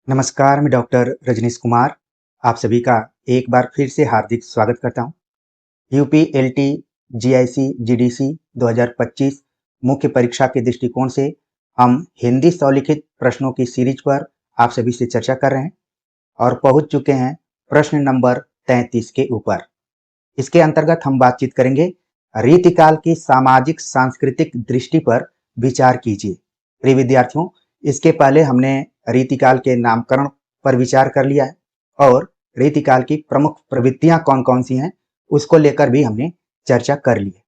नमस्कार, मैं डॉक्टर रजनीश कुमार आप सभी का एक बार फिर से हार्दिक स्वागत करता हूं। यूपी एलटी जीआईसी जीडीसी 2025 मुख्य परीक्षा के दृष्टिकोण से हम हिंदी स्वलिखित प्रश्नों की सीरीज पर आप सभी से चर्चा कर रहे हैं और पहुंच चुके हैं प्रश्न नंबर 33 के ऊपर। इसके अंतर्गत हम बातचीत करेंगे रीतिकाल की सामाजिक सांस्कृतिक दृष्टि पर विचार कीजिए। प्रिय विद्यार्थियों, इसके पहले हमने रीतिकाल के नामकरण पर विचार कर लिया है और रीतिकाल की प्रमुख प्रवृत्तियां कौन कौन सी हैं उसको लेकर भी हमने चर्चा कर ली है।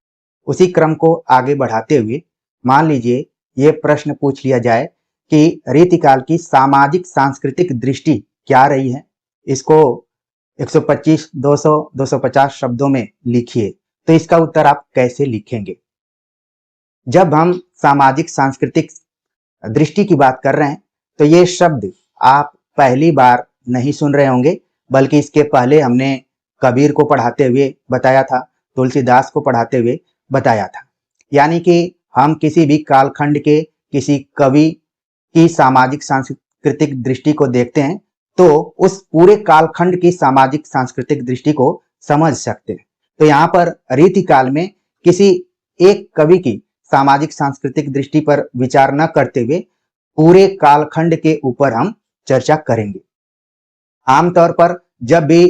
उसी क्रम को आगे बढ़ाते हुए मान लीजिए ये प्रश्न पूछ लिया जाए कि रीतिकाल की सामाजिक सांस्कृतिक दृष्टि क्या रही है, इसको 125, 200, 250 शब्दों में लिखिए। तो इसका उत्तर आप कैसे लिखेंगे? जब हम सामाजिक सांस्कृतिक दृष्टि की बात कर रहे हैं तो ये शब्द आप पहली बार नहीं सुन रहे होंगे, बल्कि इसके पहले हमने कबीर को पढ़ाते हुए बताया था, तुलसीदास को पढ़ाते हुए बताया था। यानी कि हम किसी भी कालखंड के किसी कवि की सामाजिक सांस्कृतिक दृष्टि को देखते हैं तो उस पूरे कालखंड की सामाजिक सांस्कृतिक दृष्टि को समझ सकते हैं। तो यहाँ पर रीतिकाल में किसी एक कवि की सामाजिक सांस्कृतिक दृष्टि पर विचार न करते हुए पूरे कालखंड के ऊपर हम चर्चा करेंगे। आमतौर पर जब भी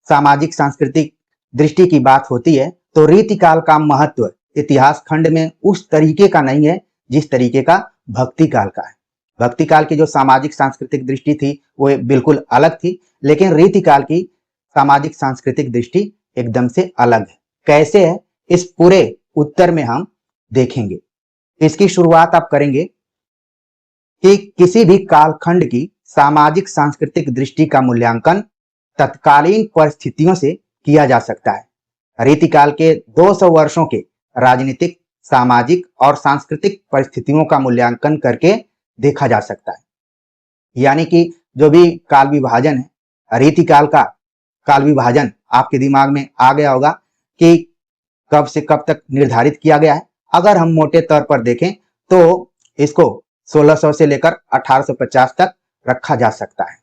सामाजिक सांस्कृतिक दृष्टि की बात होती है तो रीतिकाल का महत्व इतिहास खंड में उस तरीके का नहीं है जिस तरीके का भक्ति काल का है। भक्ति काल की जो सामाजिक सांस्कृतिक दृष्टि थी वो बिल्कुल अलग थी, लेकिन रीतिकाल की सामाजिक सांस्कृतिक दृष्टि एकदम से अलग है। कैसे है, इस पूरे उत्तर में हम देखेंगे। इसकी शुरुआत आप करेंगे कि किसी भी कालखंड की सामाजिक सांस्कृतिक दृष्टि का मूल्यांकन तत्कालीन परिस्थितियों से किया जा सकता है। रीतिकाल के 200 वर्षों के राजनीतिक, सामाजिक और सांस्कृतिक परिस्थितियों का मूल्यांकन करके देखा जा सकता है। यानी कि जो भी काल विभाजन है, रीतिकाल का काल विभाजन आपके दिमाग में आ गया होगा कि कब से कब तक निर्धारित किया गया है। अगर हम मोटे तौर पर देखें तो इसको 1600 से लेकर 1850 तक रखा जा सकता है।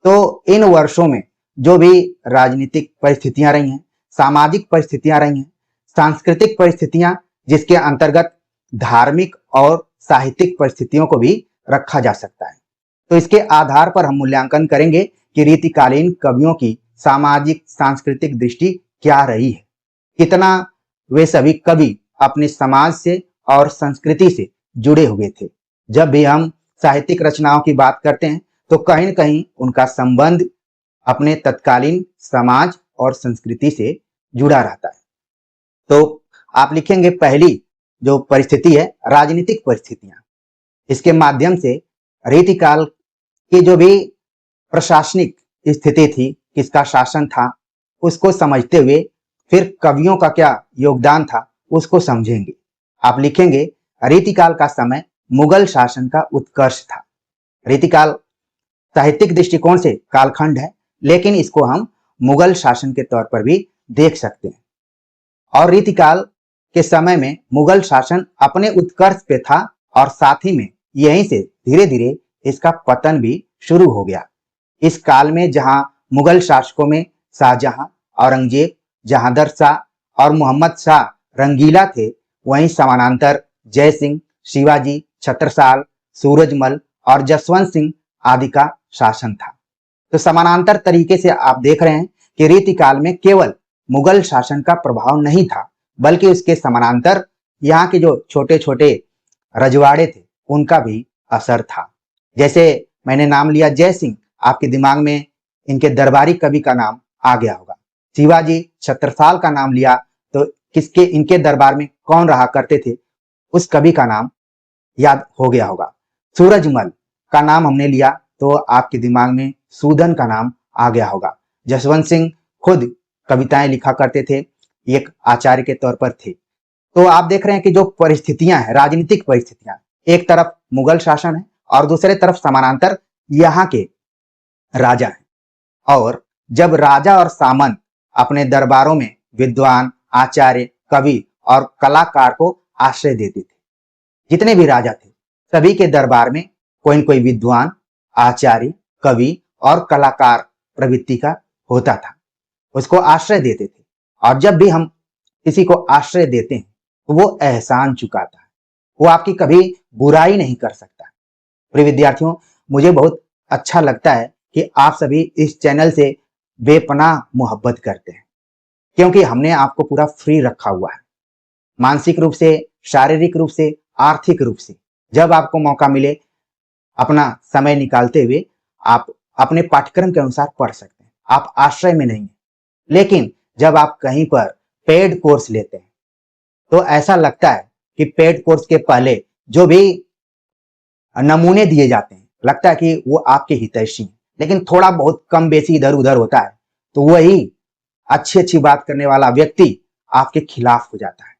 तो इन वर्षों में जो भी राजनीतिक परिस्थितियां रही हैं, सामाजिक परिस्थितियां रही हैं, सांस्कृतिक परिस्थितियां, जिसके अंतर्गत धार्मिक और साहित्यिक परिस्थितियों को भी रखा जा सकता है। तो इसके आधार पर हम मूल्यांकन करेंगे कि रीतिकालीन कवियों की सामाजिक सांस्कृतिक दृष्टि क्या रही है, कितना वे सभी कवि अपने समाज से और संस्कृति से जुड़े हुए थे। जब भी हम साहित्यिक रचनाओं की बात करते हैं तो कहीं न कहीं उनका संबंध अपने तत्कालीन समाज और संस्कृति से जुड़ा रहता है। तो आप लिखेंगे पहली जो परिस्थिति है राजनीतिक परिस्थितियां। इसके माध्यम से रीतिकाल की जो भी प्रशासनिक स्थिति थी, किसका शासन था, उसको समझते हुए फिर कवियों का क्या योगदान था उसको समझेंगे। आप लिखेंगे रीतिकाल का समय मुगल शासन का उत्कर्ष था। रीतिकाल साहित्यिक दृष्टिकोण से कालखंड है, लेकिन इसको हम मुगल शासन के तौर पर भी देख सकते हैं। और रीतिकाल के समय में मुगल शासन अपने उत्कर्ष पे था और साथ ही में यहीं से धीरे धीरे इसका पतन भी शुरू हो गया। इस काल में जहां मुगल शासकों में शाहजहां, औरंगजेब, जहांदर शाह और मोहम्मद शाह रंगीला थे, वहीं समानांतर जय सिंह, शिवाजी, छत्रसाल, सूरजमल और जसवंत सिंह आदि का शासन था। तो समानांतर तरीके से आप देख रहे हैं कि रीतिकाल में केवल मुगल शासन का प्रभाव नहीं था, बल्कि उसके समानांतर यहाँ के जो छोटे छोटे रजवाड़े थे उनका भी असर था। जैसे मैंने नाम लिया जय सिंह, आपके दिमाग में इनके दरबारी कवि का नाम आ गया होगा। शिवाजी, छत्रसाल का नाम लिया तो किसके इनके दरबार में कौन रहा करते थे उस कवि का नाम याद हो गया होगा। सूरजमल का नाम हमने लिया तो आपके दिमाग में सूदन का नाम आ गया होगा। जसवंत सिंह खुद कविताएं लिखा करते थे, एक आचार्य के तौर पर थे। तो आप देख रहे हैं कि जो परिस्थितियां हैं, राजनीतिक परिस्थितियां, एक तरफ मुगल शासन है और दूसरे तरफ समानांतर यहाँ के राजा हैं। और जब राजा और सामंत अपने दरबारों में विद्वान, आचार्य, कवि और कलाकार को आश्रय देते थे, जितने भी राजा थे सभी के दरबार में कोई न कोई विद्वान, आचार्य, कवि और कलाकार प्रवृत्ति का होता था। उसको आश्रय देते थे, और जब भी हम किसी को आश्रय देते हैं तो वो एहसान चुकाता है, वो आपकी कभी बुराई नहीं कर सकता। प्रिय विद्यार्थियों, मुझे बहुत अच्छा लगता है कि आप सभी इस चैनल से बेपनाह मोहब्बत करते हैं, क्योंकि हमने आपको पूरा फ्री रखा हुआ है, मानसिक रूप से, शारीरिक रूप से, आर्थिक रूप से। जब आपको मौका मिले, अपना समय निकालते हुए आप अपने पाठ्यक्रम के अनुसार पढ़ सकते हैं। आप आश्रय में नहीं हैं। लेकिन जब आप कहीं पर पेड कोर्स लेते हैं तो ऐसा लगता है कि पेड कोर्स के पहले जो भी नमूने दिए जाते हैं, लगता है कि वो आपके हितैषी हैं, लेकिन थोड़ा बहुत कम बेसी इधर उधर होता है तो वही अच्छी अच्छी बात करने वाला व्यक्ति आपके खिलाफ हो जाता है।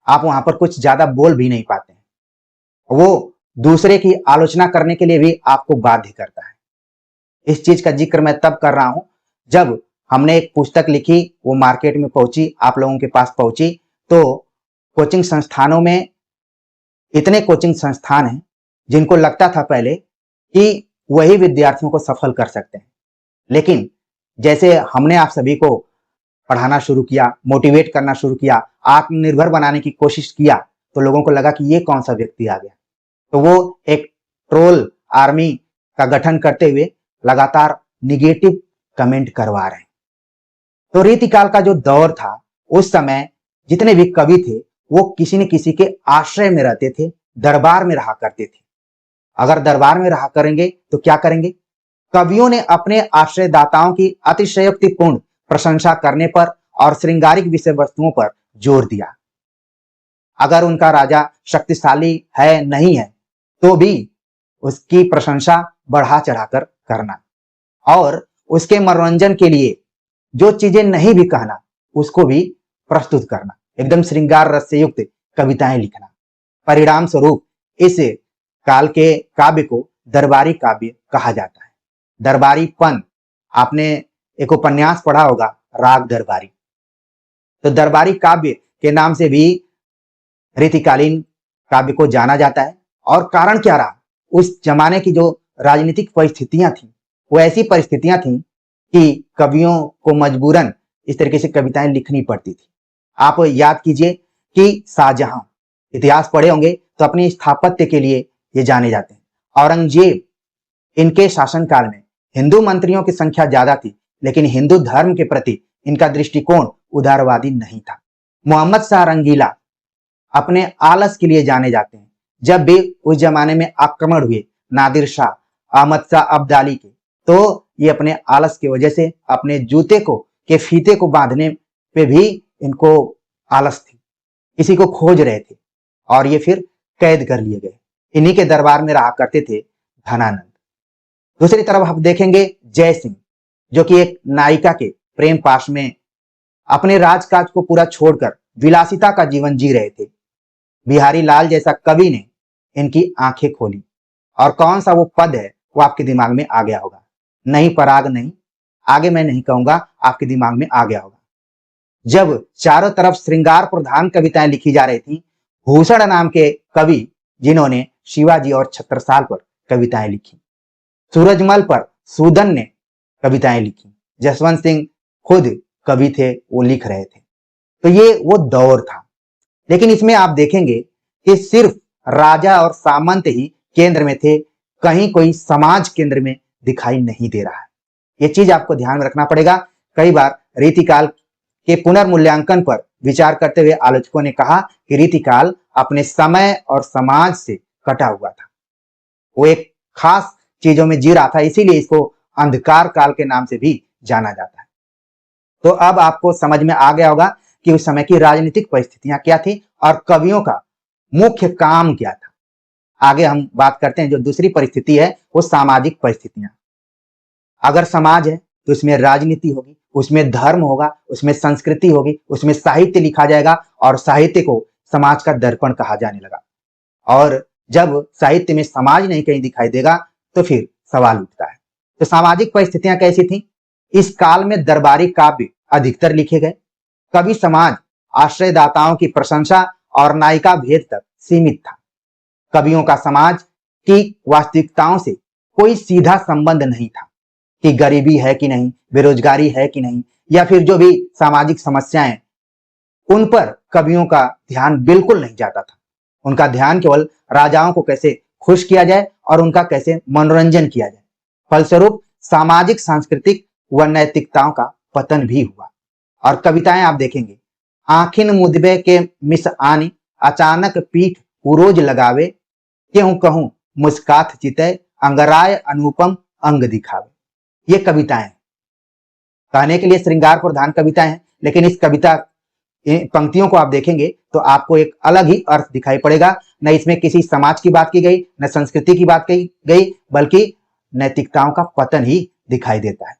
आप वहां पर कुछ ज्यादा बोल भी नहीं पाते हैं, वो दूसरे की आलोचना करने के लिए भी आपको बाध्य करता है। इस चीज का जिक्र मैं तब कर रहा हूं जब हमने एक पुस्तक लिखी, वो मार्केट में पहुंची, आप लोगों के पास पहुंची, तो कोचिंग संस्थानों में इतने कोचिंग संस्थान हैं जिनको लगता था पहले कि वही विद्यार्थियों को सफल कर सकते हैं, लेकिन जैसे हमने आप सभी को पढ़ाना शुरू किया, मोटिवेट करना शुरू किया, आत्मनिर्भर बनाने की कोशिश किया, तो लोगों को लगा कि ये कौन सा व्यक्ति आ गया। तो वो एक ट्रोल आर्मी का गठन करते हुए लगातार निगेटिव कमेंट करवा रहे हैं। तो रीतिकाल का जो दौर था, उस समय जितने भी कवि थे वो किसी न किसी के आश्रय में रहते थे, दरबार में रहा करते थे। अगर दरबार में रहा करेंगे तो क्या करेंगे? कवियों ने अपने आश्रयदाताओं की अतिशयोक्तिपूर्ण प्रशंसा करने पर और श्रृंगारिक विषय वस्तुओं पर जोर दिया। अगर उनका राजा शक्तिशाली है नहीं है तो भी उसकी प्रशंसा बढ़ा चढ़ाकर करना, और उसके मनोरंजन के लिए जो चीजें नहीं भी कहना उसको भी प्रस्तुत करना, एकदम श्रृंगार रस से युक्त कविताएं लिखना। परिणाम स्वरूप इस काल के काव्य को दरबारी काव्य कहा जाता है। दरबारीपन, आपने एक उपन्यास पढ़ा होगा, राग दरबारी। तो दरबारी काव्य के नाम से भी रीतिकालीन काव्य को जाना जाता है। और कारण क्या रहा? उस जमाने की जो राजनीतिक परिस्थितियां थी, वो ऐसी परिस्थितियां थी कि कवियों को मजबूरन इस तरीके से कविताएं लिखनी पड़ती थी। आप याद कीजिए कि शाहजहां, इतिहास पढ़े होंगे तो अपनी स्थापत्य के लिए ये जाने जाते हैं। औरंगजेब, इनके शासनकाल में हिंदू मंत्रियों की संख्या ज्यादा थी, लेकिन हिंदू धर्म के प्रति इनका दृष्टिकोण उदारवादी नहीं था। मोहम्मद शाह रंगीला अपने आलस के लिए जाने जाते हैं। जब भी उस जमाने में आक्रमण हुए नादिर शाह, अहमद शाह अब्दाली के, तो ये अपने आलस की वजह से अपने जूते को के फीते को बांधने पे भी इनको आलस थी, किसी को खोज रहे थे, और ये फिर कैद कर लिए गए। इन्हीं के दरबार में रहा करते थे धनानंद। दूसरी तरफ हम देखेंगे जय सिंह, जो कि एक नायिका के प्रेम पाश में अपने राजकाज को पूरा छोड़कर विलासिता का जीवन जी रहे थे। बिहारी लाल जैसा कवि ने इनकी आंखें खोली, और कौन सा वो पद है वो आपके दिमाग में आ गया होगा। नहीं पराग नहीं, आगे मैं नहीं कहूंगा, आपके दिमाग में आ गया होगा। जब चारों तरफ श्रृंगार प्रधान कविताएं लिखी जा रही थी, भूषण नाम के कवि जिन्होंने शिवाजी और छत्रसाल पर कविताएं लिखी, सूरजमल पर सूदन ने कविताएं लिखी, जसवंत सिंह खुद कवि थे, वो लिख रहे थे। तो ये वो दौर था। लेकिन इसमें आप देखेंगे कि सिर्फ राजा और सामंत ही केंद्र में थे, कहीं कोई समाज केंद्र में दिखाई नहीं दे रहा है। ये चीज आपको ध्यान में रखना पड़ेगा। कई बार रीतिकाल के पुनर्मूल्यांकन पर विचार करते हुए आलोचकों ने कहा कि रीतिकाल अपने समय और समाज से कटा हुआ था, वो एक खास चीजों में जी रहा था, इसीलिए इसको अंधकार काल के नाम से भी जाना जाता है। तो अब आपको समझ में आ गया होगा कि उस समय की राजनीतिक परिस्थितियां क्या थी और कवियों का मुख्य काम क्या था। आगे हम बात करते हैं, जो दूसरी परिस्थिति है वो सामाजिक परिस्थितियां। अगर समाज है तो उसमें राजनीति होगी, उसमें धर्म होगा, उसमें संस्कृति होगी, उसमें साहित्य लिखा जाएगा, और साहित्य को समाज का दर्पण कहा जाने लगा। और जब साहित्य में समाज नहीं कहीं दिखाई देगा तो फिर सवाल उठता है। तो सामाजिक परिस्थितियां कैसी थी? इस काल में दरबारी काव्य अधिकतर लिखे गए। कवि समाज आश्रयदाताओं की प्रशंसा और नायिका भेद तक सीमित था। कवियों का समाज की वास्तविकताओं से कोई सीधा संबंध नहीं था कि गरीबी है कि नहीं, बेरोजगारी है कि नहीं, या फिर जो भी सामाजिक समस्याएं, उन पर कवियों का ध्यान बिल्कुल नहीं जाता था। उनका ध्यान केवल राजाओं को कैसे खुश किया जाए और उनका कैसे मनोरंजन किया जाए। फलस्वरूप सामाजिक, सांस्कृतिक व नैतिकताओं का पतन भी हुआ। और कविताएं आप देखेंगे, आखिन मुदबे के मिस आनी, अचानक पीठ उरोज लगावे, क्यों कहूं मुस्कात चितय, अंगराय अनुपम अंग दिखावे। ये कविताएं कहने के लिए श्रृंगार प्रधान कविताएं हैं, लेकिन इस कविता पंक्तियों को आप देखेंगे तो आपको एक अलग ही अर्थ दिखाई पड़ेगा। न इसमें किसी समाज की बात की गई, न संस्कृति की बात की गई, बल्कि नैतिकताओं का पतन ही दिखाई देता है।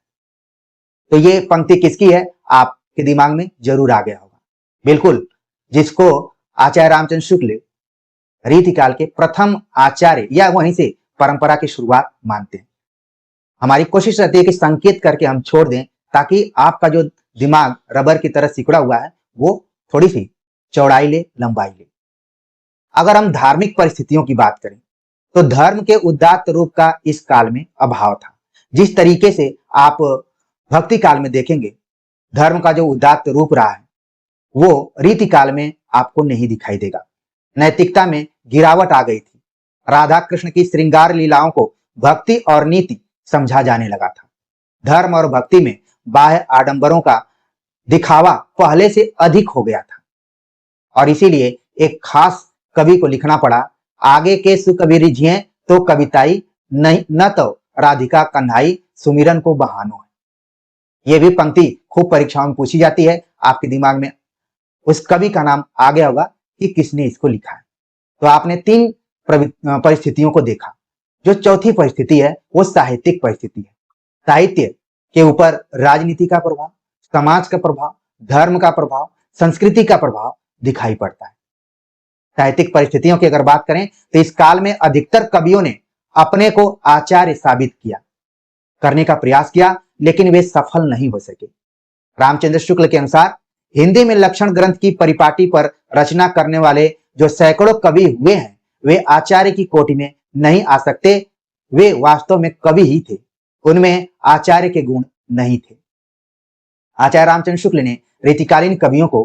तो ये पंक्ति किसकी है, आपके दिमाग में जरूर आ गया होगा। बिल्कुल, जिसको आचार्य रामचंद्र शुक्ल रीतिकाल के प्रथम आचार्य या वहीं से परंपरा की शुरुआत मानते हैं। हमारी कोशिश रहती है कि संकेत करके हम छोड़ दें, ताकि आपका जो दिमाग रबर की तरह सिकुड़ा हुआ है वो थोड़ी सी चौड़ाई ले, लंबाई ले। अगर हम धार्मिक परिस्थितियों की बात करें तो धर्म के उदात्त रूप का इस काल में अभाव था। जिस तरीके से आप भक्ति काल में देखेंगे धर्म का जो उदात्त रूप रहा है वो रीति काल में आपको नहीं दिखाई देगा। नैतिकता में गिरावट आ गई थी। राधा कृष्ण की श्रृंगार लीलाओं को भक्ति और नीति समझा जाने लगा था। धर्म और भक्ति में बाह्य आडंबरों का दिखावा पहले से अधिक हो गया था और इसीलिए एक खास कवि को लिखना पड़ा, आगे के सुकवि रिझिए तो कविताई नहीं, न तो राधिका कन्हाई सुमिरन को बहानो है। यह भी पंक्ति खूब परीक्षाओं में पूछी जाती है। आपके दिमाग में उस कवि का नाम आ गया होगा कि किसने इसको लिखा है। तो आपने तीन परिस्थितियों को देखा। जो चौथी परिस्थिति है वो साहित्यिक परिस्थिति है। साहित्य के ऊपर राजनीति का प्रभाव, समाज का प्रभाव, धर्म का प्रभाव, संस्कृति का प्रभाव दिखाई पड़ता है। साहित्यिक परिस्थितियों की अगर बात करें तो इस काल में अधिकतर कवियों ने अपने को आचार्य साबित करने का प्रयास किया, लेकिन वे सफल नहीं हो सके। रामचंद्र शुक्ल के अनुसार हिंदी में लक्षण ग्रंथ की परिपाटी पर रचना करने वाले जो सैकड़ों कवि हुए हैं वे आचार्य की कोटि में नहीं आ सकते। वे वास्तव में कवि ही थे, उनमें आचार्य के गुण नहीं थे। आचार्य रामचंद्र शुक्ल ने रीतिकालीन कवियों को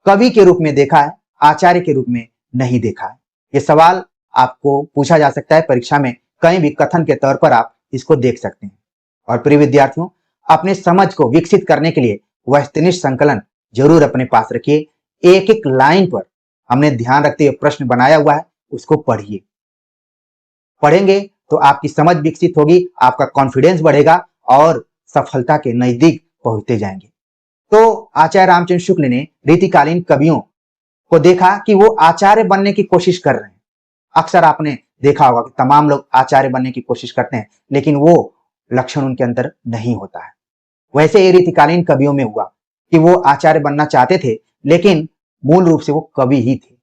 कवि के रूप में देखा है, आचार्य के रूप में नहीं देखा है। यह सवाल आपको पूछा जा सकता है परीक्षा में, कहीं भी कथन के तौर पर आप इसको देख सकते हैं। और प्रिय विद्यार्थियों, अपने समझ को विकसित करने के लिए वस्तुनिष्ठ संकलन जरूर अपने पास रखिए। एक एक लाइन पर हमने ध्यान रखते हुए प्रश्न बनाया हुआ है, उसको पढ़िए। पढ़ेंगे तो आपकी समझ विकसित होगी, आपका कॉन्फिडेंस बढ़ेगा और सफलता के नजदीक पहुंचते जाएंगे। तो आचार्य रामचंद्र शुक्ल ने रीतिकालीन कवियों को देखा कि वो आचार्य बनने की कोशिश कर रहे हैं। अक्सर आपने देखा होगा कि तमाम लोग आचार्य बनने की कोशिश करते हैं, लेकिन वो लक्षण उनके अंदर नहीं होता है। वैसे ये रीतिकालीन कवियों में हुआ कि वो आचार्य बनना चाहते थे, लेकिन मूल रूप से वो कवि ही थे।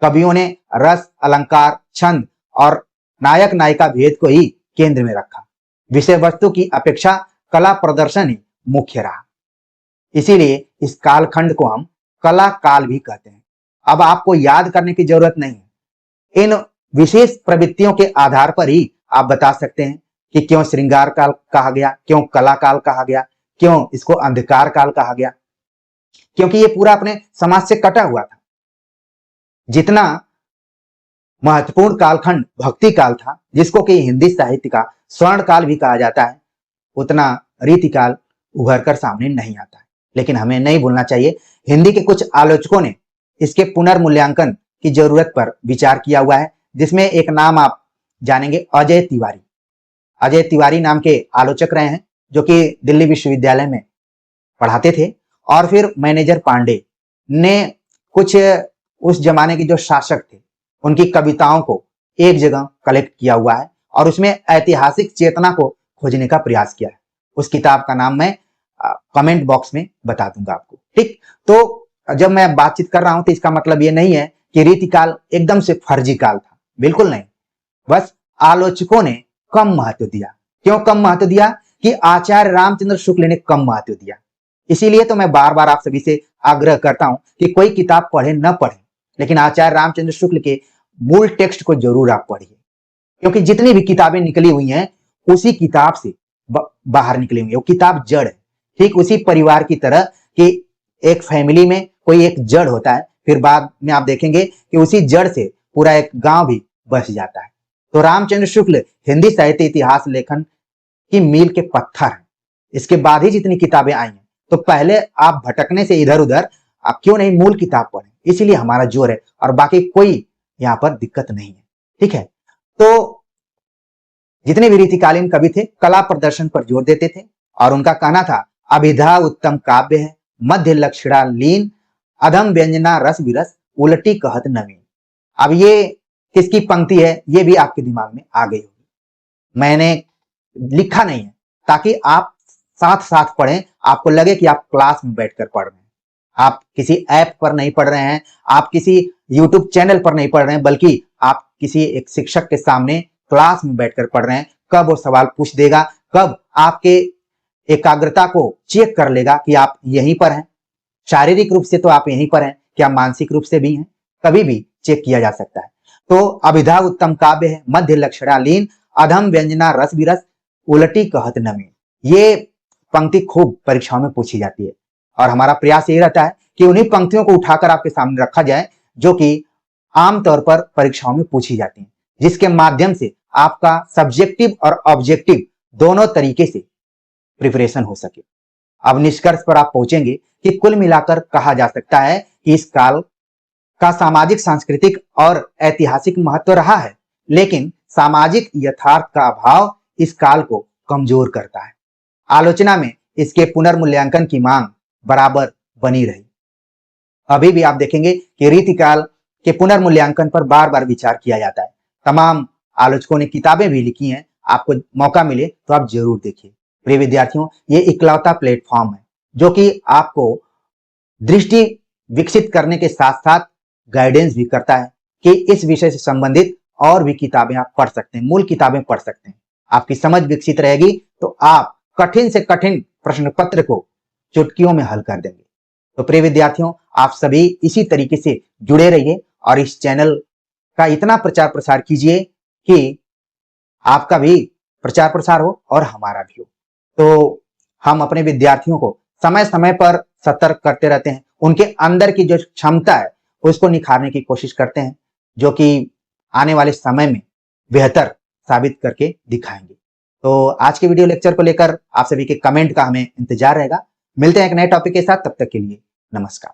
कवियों ने रस, अलंकार, छंद और नायक नायिका भेद को ही केंद्र में रखा। विषय वस्तु की अपेक्षा कला प्रदर्शन ही मुख्य रहा। इसीलिए इस कालखंड को हम कला काल भी कहते हैं। अब आपको याद करने की जरूरत नहीं है। इन विशेष प्रवृत्तियों के आधार पर ही आप बता सकते हैं कि क्यों श्रृंगार काल कहा गया, क्यों कला काल कहा गया, क्यों इसको अंधकार काल कहा गया। क्योंकि ये पूरा अपने समाज से कटा हुआ था। जितना महत्वपूर्ण कालखंड भक्ति काल था, जिसको कि हिंदी साहित्य का स्वर्ण काल भी कहा जाता है, उतना रीति काल उभर कर सामने नहीं आता है। लेकिन हमें नहीं भूलना चाहिए, हिंदी के कुछ आलोचकों ने इसके पुनर्मूल्यांकन की जरूरत पर विचार किया हुआ है, जिसमें एक नाम आप जानेंगे, अजय तिवारी। अजय तिवारी नाम के आलोचक रहे हैं, जो कि दिल्ली विश्वविद्यालय में पढ़ाते थे। और फिर मैनेजर पांडे ने कुछ उस जमाने के जो शासक थे उनकी कविताओं को एक जगह कलेक्ट किया हुआ है और उसमें ऐतिहासिक चेतना को खोजने का प्रयास किया है। उस किताब का नाम मैं कमेंट बॉक्स में बता दूंगा आपको, ठीक। तो जब मैं बातचीत कर रहा हूं तो इसका मतलब ये नहीं है कि रीतिकाल एकदम से फर्जी काल था, बिल्कुल नहीं। बस आलोचकों ने कम महत्व दिया। क्यों कम महत्व दिया? कि आचार्य रामचंद्र शुक्ल ने कम महत्व दिया। इसीलिए तो मैं बार बार आप सभी से आग्रह करता हूं कि कोई किताब पढ़े न पढ़े, लेकिन आचार्य रामचंद्र शुक्ल के मूल टेक्स्ट को जरूर आप पढ़िए। क्योंकि जितनी भी किताबें निकली हुई हैं उसी किताब से बाहर निकले हुए। वो किताब जड़ है, ठीक उसी परिवार की तरह कि एक फैमिली में कोई एक जड़ होता है, फिर बाद में आप देखेंगे कि उसी जड़ से पूरा एक गांव भी बस जाता है। तो रामचंद्र शुक्ल हिंदी साहित्य इतिहास लेखन की मील के पत्थर हैं। इसके बाद ही जितनी किताबें आई हैं, तो पहले आप भटकने से इधर उधर आप क्यों नहीं मूल किताब पढ़ें, इसीलिए हमारा जोर है, और बाकी कोई यहाँ पर दिक्कत नहीं है। ठीक है, तो जितने भी रीतिकालीन कवि थे कला प्रदर्शन पर जोर देते थे, और उनका कहना था अभिधा उत्तम काव्य है, मध्य लक्षणा लीन, अधम व्यंजना रस विरस, उलटी कहत नवीन। अब ये किसकी पंक्ति है, ये भी आपके दिमाग में आ गई होगी। मैंने लिखा नहीं है ताकि आप साथ साथ पढ़ें, आपको लगे कि आप क्लास में बैठकर पढ़ रहे हैं, आप किसी ऐप पर नहीं पढ़ रहे हैं, आप किसी यूट्यूब चैनल पर नहीं पढ़ रहे हैं, बल्कि आप किसी एक शिक्षक के सामने क्लास में बैठकर पढ़ रहे हैं। कब वो सवाल पूछ देगा, कब आपके एकाग्रता को चेक कर लेगा कि आप यहीं पर हैं, शारीरिक रूप से तो आप यहीं पर हैं, क्या मानसिक रूप से भी हैं, कभी भी चेक किया जा सकता है। तो अभिधा उत्तम काव्य है, मध्य लक्षणा लीन, अधम व्यंजना रस विरस, उलटी कहत नवीन। ये पंक्ति खूब परीक्षाओं में पूछी जाती है, और हमारा प्रयास यही रहता है कि उन्हीं पंक्तियों को उठाकर आपके सामने रखा जाए जो कि आमतौर पर परीक्षाओं में पूछी जाती हैं, जिसके माध्यम से आपका सब्जेक्टिव और ऑब्जेक्टिव दोनों तरीके से प्रिपरेशन हो सके। अब निष्कर्ष पर आप पहुंचेंगे कि कुल मिलाकर कहा जा सकता है कि इस काल का सामाजिक, सांस्कृतिक और ऐतिहासिक महत्व रहा है, लेकिन सामाजिक यथार्थ का अभाव इस काल को कमजोर करता है। आलोचना में इसके पुनर्मूल्यांकन की मांग बराबर बनी रही। अभी भी आप देखेंगे कि रीतिकाल के पुनर्मूल्यांकन पर बार बार विचार किया जाता है। तमाम आलोचकों ने किताबें भी लिखी हैं, आपको मौका मिले तो आप जरूर देखिए। प्रिय विद्यार्थियों, ये इकलौता प्लेटफॉर्म है जो कि आपको दृष्टि विकसित करने के साथ साथ गाइडेंस भी करता है कि इस विषय से संबंधित और भी किताबें आप पढ़ सकते हैं, मूल किताबें पढ़ सकते हैं। आपकी समझ विकसित रहेगी तो आप कठिन से कठिन प्रश्न पत्र को चुटकियों में हल कर देंगे। तो प्रिय विद्यार्थियों, आप सभी इसी तरीके से जुड़े रहिए और इस चैनल का इतना प्रचार प्रसार कीजिए कि आपका भी प्रचार प्रसार हो और हमारा भी हो। तो हम अपने विद्यार्थियों को समय समय पर सतर्क करते रहते हैं, उनके अंदर की जो क्षमता है उसको निखारने की कोशिश करते हैं, जो कि आने वाले समय में बेहतर साबित करके दिखाएंगे। तो आज के वीडियो लेक्चर को लेकर आप सभी के कमेंट का हमें इंतजार रहेगा। मिलते हैं एक नए टॉपिक के साथ, तब तक के लिए नमस्कार।